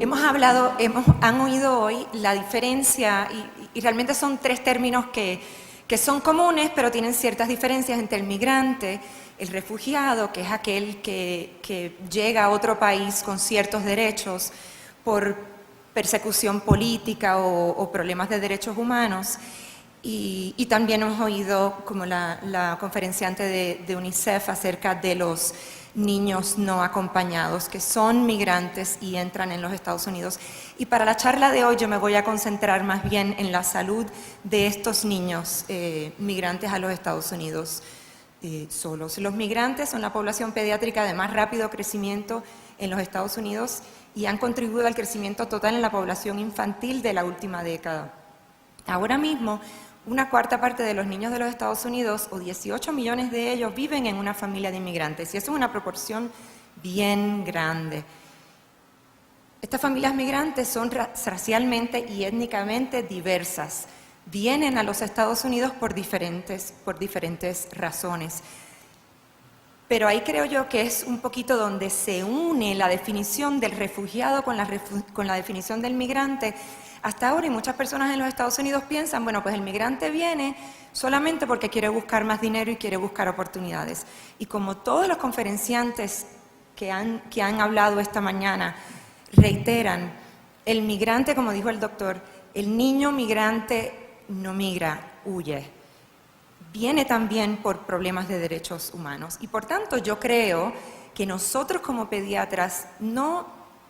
Han oído hoy la diferencia, y realmente son tres términos que son comunes, pero tienen ciertas diferencias entre el migrante, el refugiado, que es aquel que llega a otro país con ciertos derechos por persecución política o problemas de derechos humanos. Y también hemos oído como la conferenciante de UNICEF acerca de los niños no acompañados, que son migrantes y entran en los Estados Unidos. Y para la charla de hoy yo me voy a concentrar más bien en la salud de estos niños migrantes a los Estados Unidos solos. Los migrantes son la población pediátrica de más rápido crecimiento en los Estados Unidos y han contribuido al crecimiento total en la población infantil de la última década. Ahora mismo, una cuarta parte de los niños de los Estados Unidos, o 18 millones de ellos, viven en una familia de inmigrantes, y eso es una proporción bien grande. Estas familias migrantes son racialmente y étnicamente diversas. Vienen a los Estados Unidos por diferentes razones. Pero ahí creo yo que es un poquito donde se une la definición del refugiado con la definición del migrante. Hasta ahora, y muchas personas en los Estados Unidos piensan, bueno, pues el migrante viene solamente porque quiere buscar más dinero y quiere buscar oportunidades. Y como todos los conferenciantes que han hablado esta mañana reiteran, el migrante, como dijo el doctor, el niño migrante no migra, huye. Viene también por problemas de derechos humanos. Y por tanto, yo creo que nosotros como pediatras no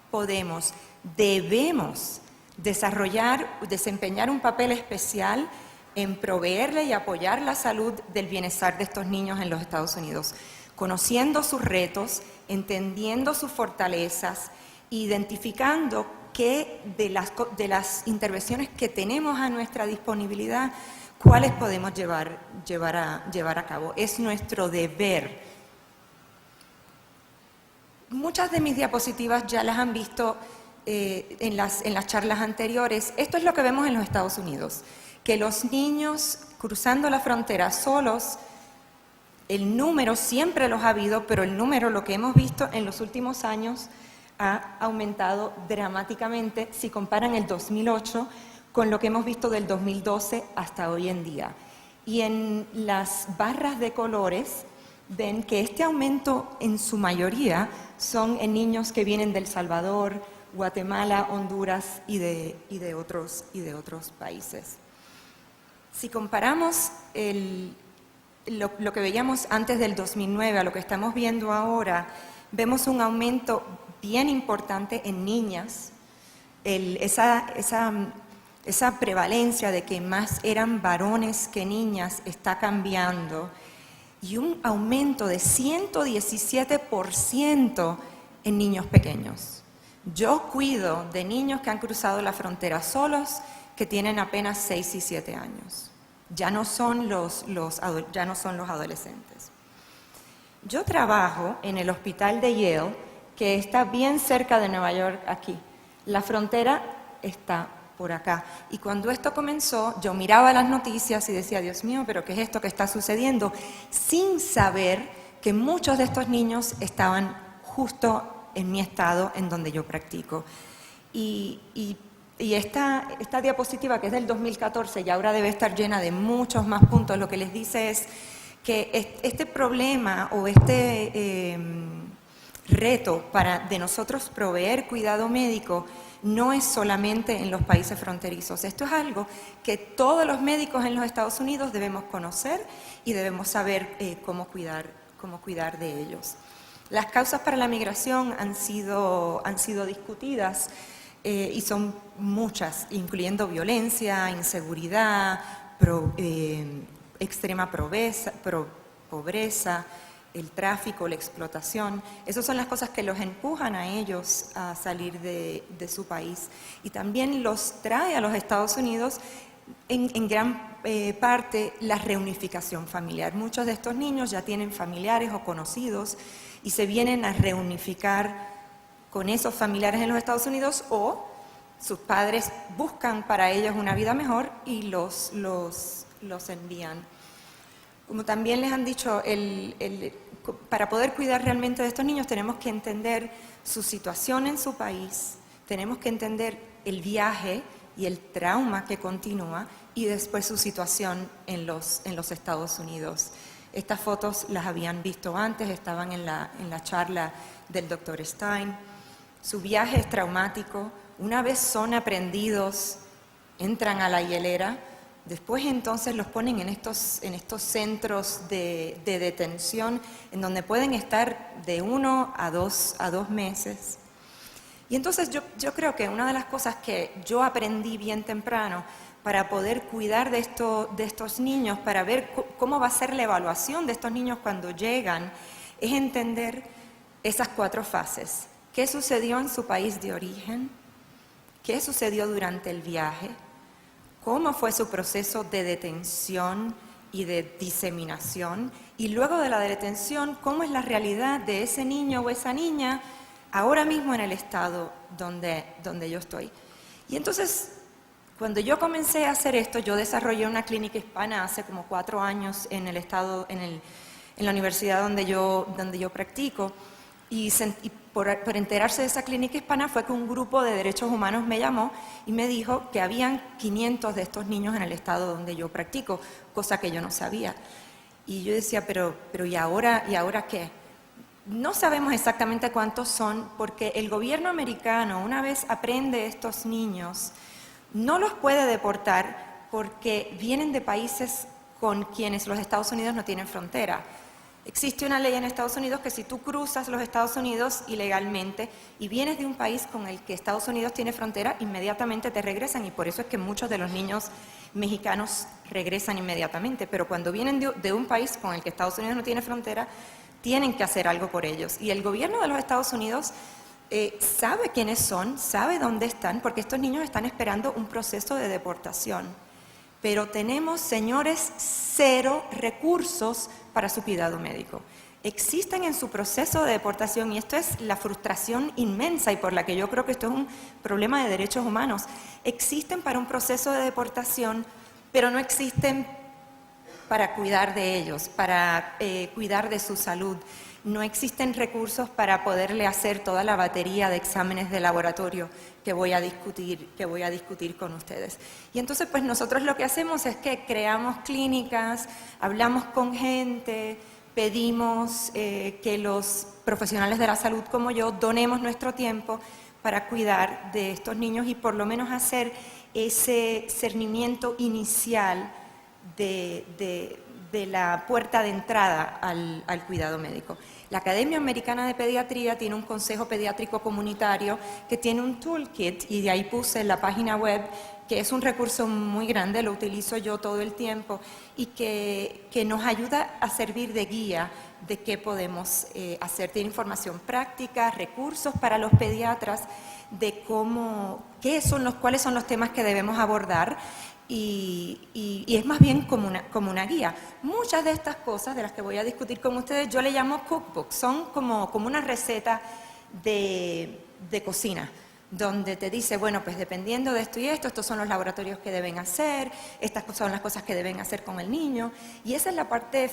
podemos, debemos desempeñar un papel especial en proveerle y apoyar la salud del bienestar de estos niños en los Estados Unidos, conociendo sus retos, entendiendo sus fortalezas, identificando qué de las intervenciones que tenemos a nuestra disponibilidad, cuáles podemos llevar a cabo. Es nuestro deber. Muchas de mis diapositivas ya las han visto en las charlas anteriores. Esto es lo que vemos en los Estados Unidos, que los niños cruzando la frontera solos, el número siempre los ha habido, pero el número, lo que hemos visto en los últimos años, ha aumentado dramáticamente si comparan el 2008 con lo que hemos visto del 2012 hasta hoy en día. Y en las barras de colores ven que este aumento en su mayoría son en niños que vienen de El Salvador, Guatemala, Honduras y de otros países. Si comparamos lo que veíamos antes del 2009 a lo que estamos viendo ahora, vemos un aumento bien importante en niñas. Esa prevalencia de que más eran varones que niñas está cambiando, y un aumento de 117% en niños pequeños. Yo cuido de niños que han cruzado la frontera solos, que tienen apenas 6 y 7 años. Ya no son los adolescentes. Yo trabajo en el hospital de Yale, que está bien cerca de Nueva York, aquí. La frontera está por acá. Y cuando esto comenzó, yo miraba las noticias y decía, Dios mío, ¿pero qué es esto que está sucediendo? Sin saber que muchos de estos niños estaban justo en mi estado, en donde yo practico. Y esta diapositiva, que es del 2014, y ahora debe estar llena de muchos más puntos, lo que les dice es que este problema o reto de nosotros proveer cuidado médico no es solamente en los países fronterizos. Esto es algo que todos los médicos en los Estados Unidos debemos conocer y debemos saber cómo cuidar de ellos. Las causas para la migración han sido discutidas y son muchas, incluyendo violencia, inseguridad, extrema pobreza, el tráfico, la explotación. Esas son las cosas que los empujan a ellos a salir de su país, y también los trae a los Estados Unidos en gran parte la reunificación familiar. Muchos de estos niños ya tienen familiares o conocidos y se vienen a reunificar con esos familiares en los Estados Unidos, o sus padres buscan para ellos una vida mejor y los envían. Como también les han dicho, para poder cuidar realmente de estos niños tenemos que entender su situación en su país, tenemos que entender el viaje y el trauma que continúa y después su situación en los Estados Unidos. Estas fotos las habían visto antes, estaban en la charla del Dr. Stein. Su viaje es traumático. Una vez son aprendidos, entran a la hielera, después entonces los ponen en estos centros de detención en donde pueden estar de 1 a 2 meses. Y entonces yo creo que una de las cosas que yo aprendí bien temprano para poder cuidar de estos niños, para ver cómo va a ser la evaluación de estos niños cuando llegan, es entender esas 4 fases. ¿Qué sucedió en su país de origen? ¿Qué sucedió durante el viaje? ¿Cómo fue su proceso de detención y de diseminación? Y luego de la detención, ¿cómo es la realidad de ese niño o esa niña ahora mismo en el estado donde yo estoy? Y entonces, cuando yo comencé a hacer esto, yo desarrollé una clínica hispana hace como 4 años en el estado, en la universidad donde yo practico, y por enterarse de esa clínica hispana fue que un grupo de derechos humanos me llamó y me dijo que habían 500 de estos niños en el estado donde yo practico, cosa que yo no sabía. Y yo decía, pero ¿y ahora qué? No sabemos exactamente cuántos son, porque el gobierno americano, una vez aprende estos niños, no los puede deportar porque vienen de países con quienes los Estados Unidos no tienen frontera. Existe una ley en Estados Unidos que si tú cruzas los Estados Unidos ilegalmente y vienes de un país con el que Estados Unidos tiene frontera, inmediatamente te regresan, y por eso es que muchos de los niños mexicanos regresan inmediatamente, pero cuando vienen de un país con el que Estados Unidos no tiene frontera, tienen que hacer algo por ellos. Y el gobierno de los Estados Unidos sabe quiénes son, sabe dónde están, porque estos niños están esperando un proceso de deportación. Pero tenemos, señores, 0 recursos para su cuidado médico. Existen en su proceso de deportación, y esto es la frustración inmensa y por la que yo creo que esto es un problema de derechos humanos, existen para un proceso de deportación, pero no existen para cuidar de ellos, para cuidar de su salud. No existen recursos para poderle hacer toda la batería de exámenes de laboratorio que voy a discutir con ustedes. Y entonces, pues nosotros lo que hacemos es que creamos clínicas, hablamos con gente, pedimos que los profesionales de la salud como yo donemos nuestro tiempo para cuidar de estos niños y por lo menos hacer ese cernimiento inicial de la puerta de entrada al cuidado médico. La Academia Americana de Pediatría tiene un consejo pediátrico comunitario que tiene un toolkit, y de ahí puse en la página web, que es un recurso muy grande, lo utilizo yo todo el tiempo, y que nos ayuda a servir de guía de qué podemos hacer. Tiene información práctica, recursos para los pediatras, de cuáles son los temas que debemos abordar, y es más bien como una guía. Muchas de estas cosas de las que voy a discutir con ustedes yo le llamo cookbook, son como una receta de cocina, donde te dice, bueno, pues dependiendo de esto y esto, estos son los laboratorios que deben hacer, estas son las cosas que deben hacer con el niño, y esa es la parte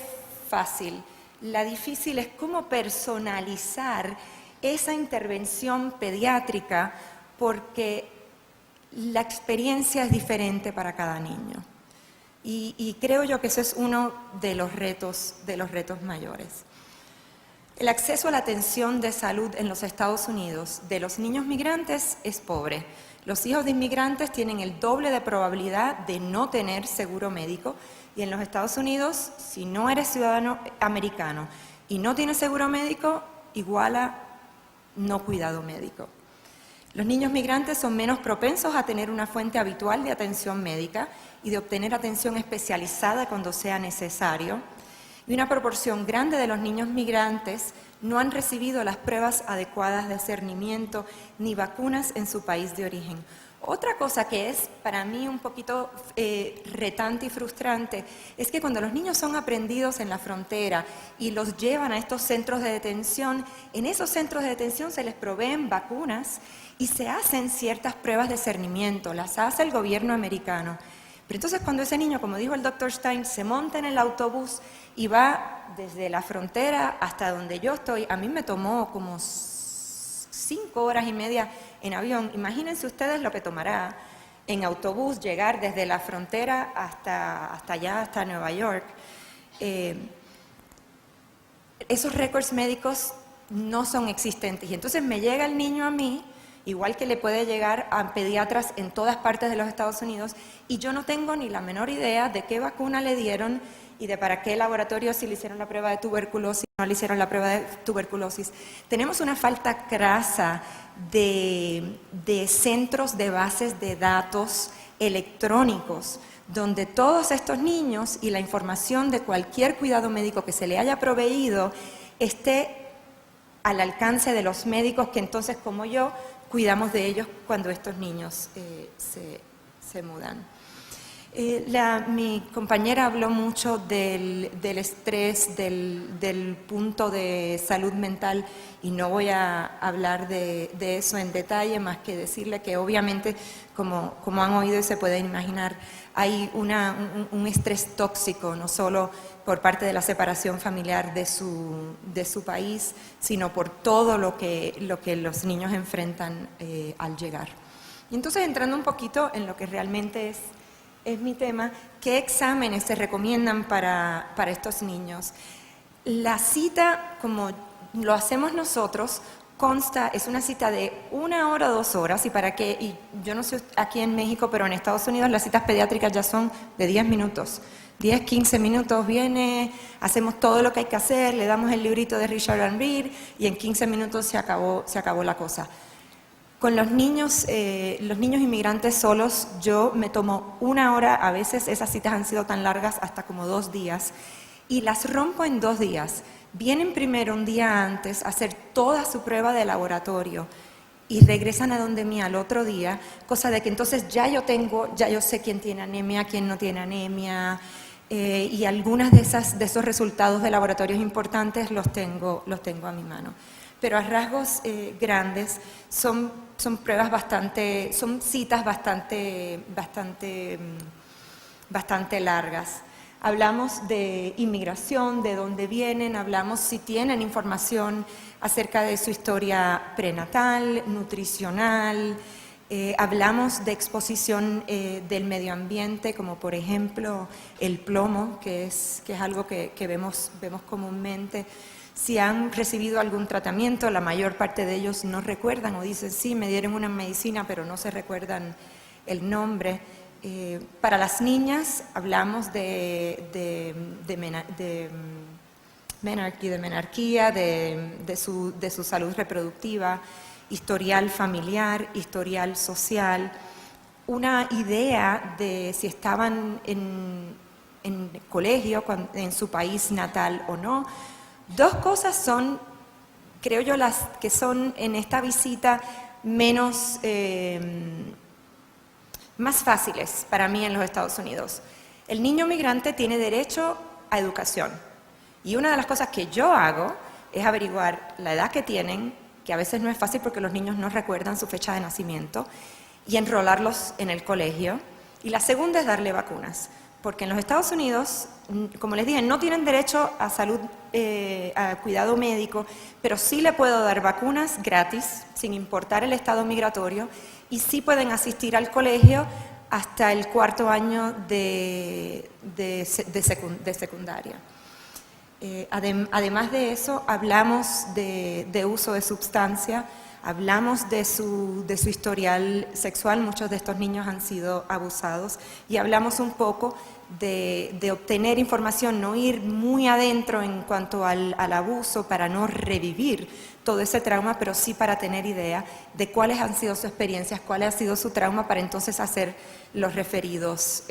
fácil. La difícil es cómo personalizar esa intervención pediátrica, porque la experiencia es diferente para cada niño. Y creo yo que eso es uno de los retos mayores. El acceso a la atención de salud en los Estados Unidos de los niños migrantes es pobre. Los hijos de inmigrantes tienen el doble de probabilidad de no tener seguro médico, y en los Estados Unidos, si no eres ciudadano americano y no tienes seguro médico, igual a no cuidado médico. Los niños migrantes son menos propensos a tener una fuente habitual de atención médica y de obtener atención especializada cuando sea necesario. Y una proporción grande de los niños migrantes no han recibido las pruebas adecuadas de cernimiento ni vacunas en su país de origen. Otra cosa que es para mí un poquito retante y frustrante es que cuando los niños son aprendidos en la frontera y los llevan a estos centros de detención, en esos centros de detención se les proveen vacunas y se hacen ciertas pruebas de cernimiento, las hace el gobierno americano. Pero entonces cuando ese niño, como dijo el Dr. Stein, se monta en el autobús y va desde la frontera hasta donde yo estoy, a mí me tomó como 5 horas y media en avión. Imagínense ustedes lo que tomará en autobús llegar desde la frontera hasta allá, hasta Nueva York. Esos récords médicos no son existentes. Y entonces me llega el niño a mí, igual que le puede llegar a pediatras en todas partes de los Estados Unidos, y yo no tengo ni la menor idea de qué vacuna le dieron y de para qué laboratorio, si le hicieron la prueba de tuberculosis, no le hicieron la prueba de tuberculosis. Tenemos una falta crasa de centros de bases de datos electrónicos, donde todos estos niños y la información de cualquier cuidado médico que se le haya proveído esté al alcance de los médicos que entonces, como yo, cuidamos de ellos cuando estos niños se mudan. Mi compañera habló mucho del estrés, del punto de salud mental, y no voy a hablar de eso en detalle, más que decirle que obviamente, como han oído y se pueden imaginar, hay un estrés tóxico, no solo por parte de la separación familiar de su país, sino por todo lo que los niños enfrentan al llegar. Y entonces, entrando un poquito en lo que realmente es mi tema, ¿qué exámenes se recomiendan para estos niños? La cita, como lo hacemos nosotros, es una cita de 1 hora o 2 horas, y yo no sé aquí en México, pero en Estados Unidos las citas pediátricas ya son de 10 minutos. 10, 15 minutos viene, hacemos todo lo que hay que hacer, le damos el librito de Richard and Reed y en 15 minutos se acabó la cosa. Con los niños inmigrantes solos, yo me tomo 1 hora, a veces esas citas han sido tan largas hasta como 2 días, y las rompo en 2 días. Vienen primero un día antes a hacer toda su prueba de laboratorio y regresan a donde mí al otro día, cosa de que entonces ya yo sé quién tiene anemia, quién no tiene anemia, y algunas de esos resultados de laboratorios importantes los tengo a mi mano. Pero a rasgos grandes son citas bastante largas. Hablamos de inmigración, de dónde vienen, hablamos si tienen información acerca de su historia prenatal, nutricional, hablamos de exposición del medio ambiente, como por ejemplo el plomo, que es algo que vemos comúnmente. Si han recibido algún tratamiento, la mayor parte de ellos no recuerdan o dicen, sí, me dieron una medicina, pero no se recuerdan el nombre. Para las niñas hablamos de menarquía, de su salud reproductiva, historial familiar, historial social, una idea de si estaban en colegio en su país natal o no. 2 cosas son, creo yo, las que son en esta visita más fáciles para mí en los Estados Unidos. El niño migrante tiene derecho a educación, y una de las cosas que yo hago es averiguar la edad que tienen, que a veces no es fácil porque los niños no recuerdan su fecha de nacimiento, y enrolarlos en el colegio. Y la segunda es darle vacunas, porque en los Estados Unidos, como les dije, no tienen derecho a salud, a cuidado médico, pero sí le puedo dar vacunas gratis, sin importar el estado migratorio, y sí pueden asistir al colegio hasta el 4º año de secundaria. Además de eso, hablamos de uso de sustancia, hablamos de su historial sexual, muchos de estos niños han sido abusados, y hablamos un poco de obtener información, no ir muy adentro en cuanto al abuso para no revivir todo ese trauma, pero sí para tener idea de cuáles han sido sus experiencias, cuál ha sido su trauma, para entonces hacer los referidos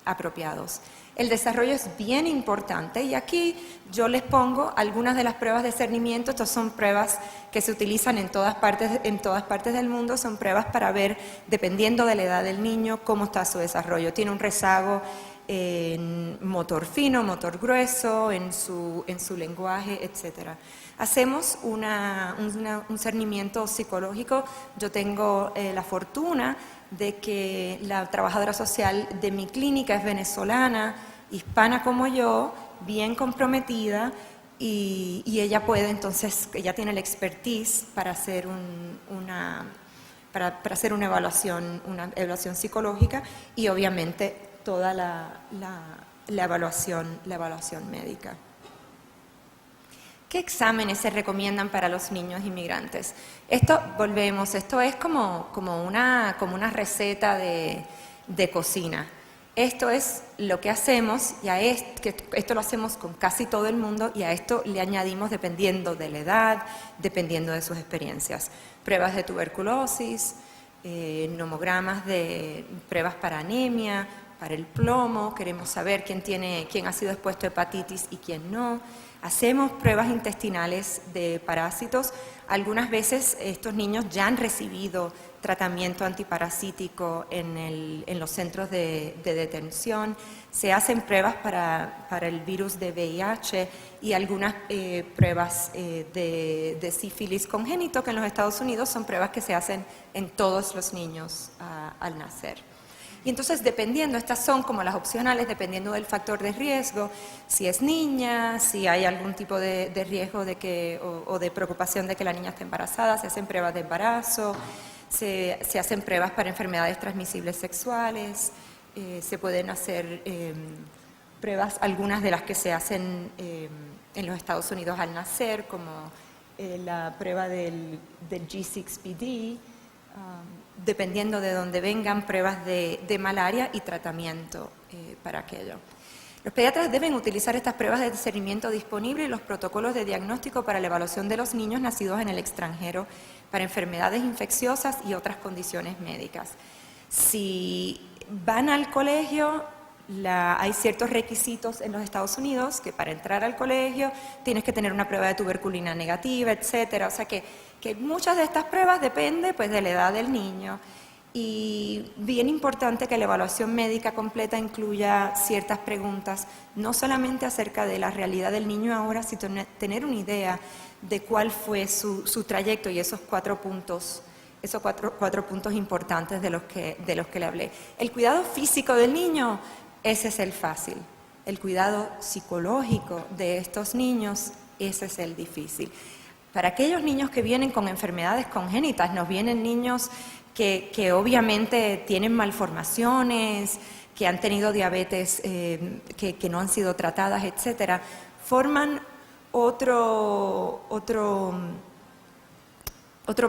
apropiados. El desarrollo es bien importante, y aquí yo les pongo algunas de las pruebas de cernimiento. Estas son pruebas que se utilizan en todas partes del mundo, son pruebas para ver, dependiendo de la edad del niño, cómo está su desarrollo. Tiene un rezago en motor fino, motor grueso, en su lenguaje, etc. Hacemos un cernimiento psicológico. Yo tengo la fortuna de que la trabajadora social de mi clínica es venezolana, hispana como yo, bien comprometida, y ella puede entonces, ella tiene la expertise para hacer para hacer una evaluación psicológica y obviamente toda la evaluación médica. ¿Qué exámenes se recomiendan para los niños inmigrantes? Esto es como una receta de cocina. Esto es lo que hacemos, esto lo hacemos con casi todo el mundo y a esto le añadimos dependiendo de la edad, dependiendo de sus experiencias. Pruebas de tuberculosis, nomogramas de pruebas para anemia, para el plomo, queremos saber quién ha sido expuesto a hepatitis y quién no. Hacemos pruebas intestinales de parásitos. Algunas veces estos niños ya han recibido tratamiento antiparasítico en los centros de detención. Se hacen pruebas para el virus de VIH y algunas pruebas de sífilis congénito, que en los Estados Unidos son pruebas que se hacen en todos los niños al nacer. Y entonces, estas son como las opcionales, dependiendo del factor de riesgo, si es niña, si hay algún tipo de riesgo o de preocupación de que la niña esté embarazada, se hacen pruebas de embarazo, se hacen pruebas para enfermedades transmisibles sexuales, se pueden hacer pruebas, algunas de las que se hacen en los Estados Unidos al nacer, como la prueba del G6PD, dependiendo de dónde vengan, pruebas de malaria y tratamiento para aquello. Los pediatras deben utilizar estas pruebas de discernimiento disponibles y los protocolos de diagnóstico para la evaluación de los niños nacidos en el extranjero para enfermedades infecciosas y otras condiciones médicas. Si van al colegio, hay ciertos requisitos en los Estados Unidos que para entrar al colegio tienes que tener una prueba de tuberculina negativa, etcétera. O sea que muchas de estas pruebas dependen pues, de la edad del niño. Y bien importante que la evaluación médica completa incluya ciertas preguntas, no solamente acerca de la realidad del niño ahora, sino tener una idea de cuál fue su trayecto y esos cuatro puntos importantes de los que le hablé. El cuidado físico del niño, ese es el fácil. El cuidado psicológico de estos niños, ese es el difícil. Para aquellos niños que vienen con enfermedades congénitas, nos vienen niños que obviamente tienen malformaciones, que han tenido diabetes que no han sido tratadas, etcétera, forman otro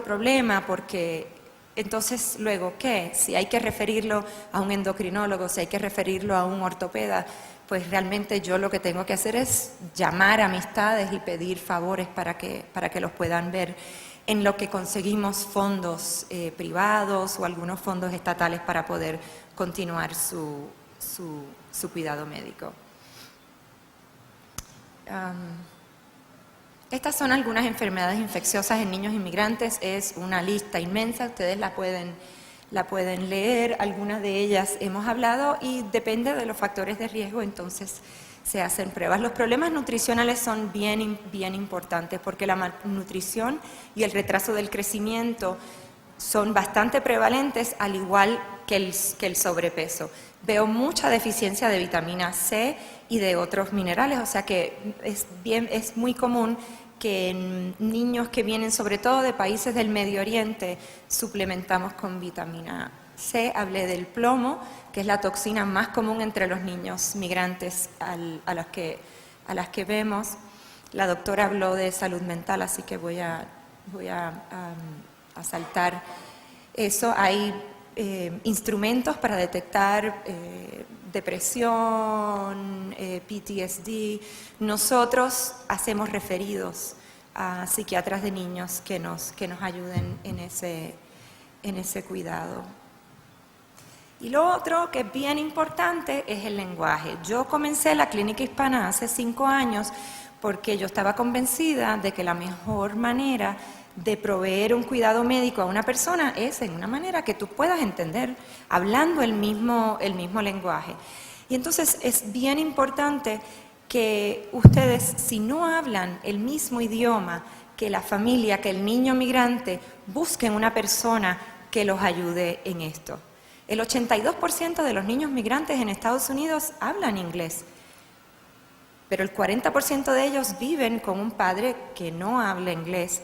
problema, porque entonces luego, ¿qué? Si hay que referirlo a un endocrinólogo, si hay que referirlo a un ortopeda, pues realmente yo lo que tengo que hacer es llamar a amistades y pedir favores para que los puedan ver, en lo que conseguimos fondos privados o algunos fondos estatales para poder continuar su cuidado médico. Estas son algunas enfermedades infecciosas en niños inmigrantes, es una lista inmensa, ustedes la pueden leer, algunas de ellas hemos hablado y depende de los factores de riesgo, entonces se hacen pruebas. Los problemas nutricionales son bien importantes porque la malnutrición y el retraso del crecimiento son bastante prevalentes, al igual que el sobrepeso. Veo mucha deficiencia de vitamina C y de otros minerales, o sea que es muy común que en niños que vienen sobre todo de países del Medio Oriente suplementamos con vitamina C. Hablé del plomo, que es la toxina más común entre los niños migrantes a las que vemos. La doctora habló de salud mental, así que voy a saltar eso. Hay instrumentos para detectar depresión, PTSD. Nosotros hacemos referidos a psiquiatras de niños que nos ayuden en ese cuidado. Y lo otro que es bien importante es el lenguaje. Yo comencé la clínica hispana hace 5 años porque yo estaba convencida de que la mejor manera de proveer un cuidado médico a una persona es en una manera que tú puedas entender, hablando el mismo lenguaje. Y entonces es bien importante que ustedes, si no hablan el mismo idioma que la familia, que el niño migrante, busquen una persona que los ayude en esto. El 82% de los niños migrantes en Estados Unidos hablan inglés, pero el 40% de ellos viven con un padre que no habla inglés.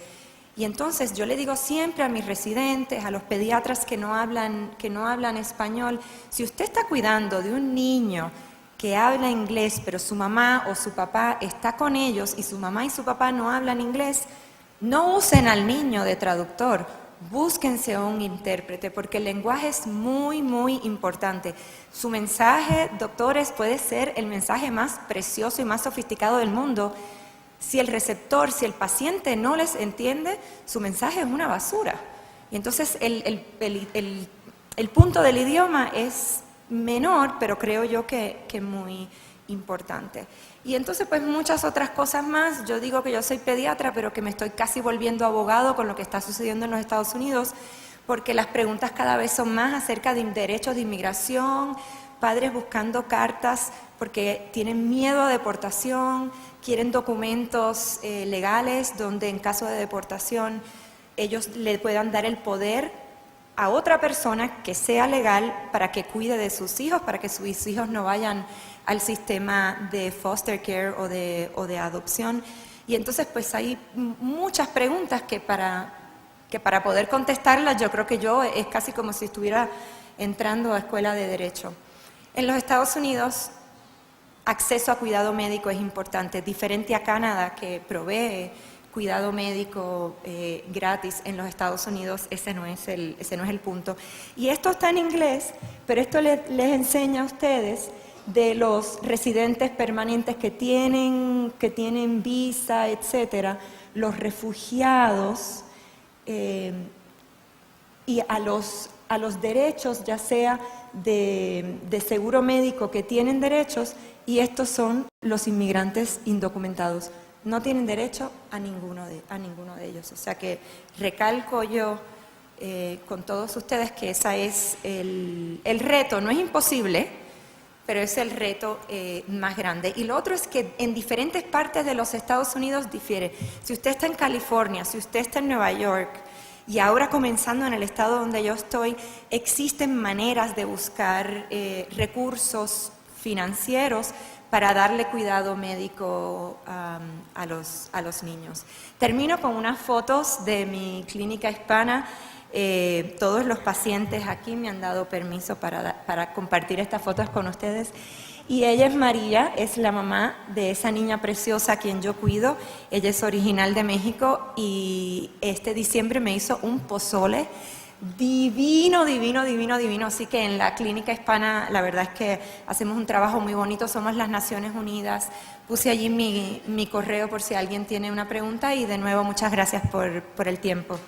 Y entonces yo le digo siempre a mis residentes, a los pediatras que no hablan español, si usted está cuidando de un niño que habla inglés, pero su mamá o su papá está con ellos y su mamá y su papá no hablan inglés, no usen al niño de traductor, búsquense un intérprete, porque el lenguaje es muy, muy importante. Su mensaje, doctores, puede ser el mensaje más precioso y más sofisticado del mundo. Si el receptor, si el paciente no les entiende, su mensaje es una basura. Y entonces el punto del idioma es menor, pero creo yo que muy importante. Y entonces pues muchas otras cosas más. Yo digo que yo soy pediatra, pero que me estoy casi volviendo abogado con lo que está sucediendo en los Estados Unidos, porque las preguntas cada vez son más acerca de derechos de inmigración, padres buscando cartas porque tienen miedo a deportación, quieren documentos legales donde en caso de deportación ellos le puedan dar el poder a otra persona que sea legal para que cuide de sus hijos, para que sus hijos no vayan al sistema de foster care o de adopción. Y entonces pues hay muchas preguntas que para poder contestarlas yo creo que es casi como si estuviera entrando a escuela de derecho. En los Estados Unidos, acceso a cuidado médico es importante, diferente a Canadá que provee cuidado médico gratis. En los Estados Unidos ese no es el punto. Y esto está en inglés, pero esto les enseña a ustedes de los residentes permanentes que tienen visa, etcétera, los refugiados y a los derechos, ya sea de seguro médico que tienen derechos, y estos son los inmigrantes indocumentados. No tienen derecho a ninguno de ellos. O sea que recalco yo con todos ustedes que ese es el reto. No es imposible, pero es el reto más grande. Y lo otro es que en diferentes partes de los Estados Unidos difiere. Si usted está en California, si usted está en Nueva York, y ahora comenzando en el estado donde yo estoy, existen maneras de buscar recursos financieros para darle cuidado médico a los niños. Termino con unas fotos de mi clínica hispana. Todos los pacientes aquí me han dado permiso para compartir estas fotos con ustedes. Y ella es María, es la mamá de esa niña preciosa a quien yo cuido. Ella es original de México y este diciembre me hizo un pozole divino, divino, divino, divino. Así que en la clínica hispana la verdad es que hacemos un trabajo muy bonito, somos las Naciones Unidas. Puse allí mi correo por si alguien tiene una pregunta y de nuevo muchas gracias por el tiempo.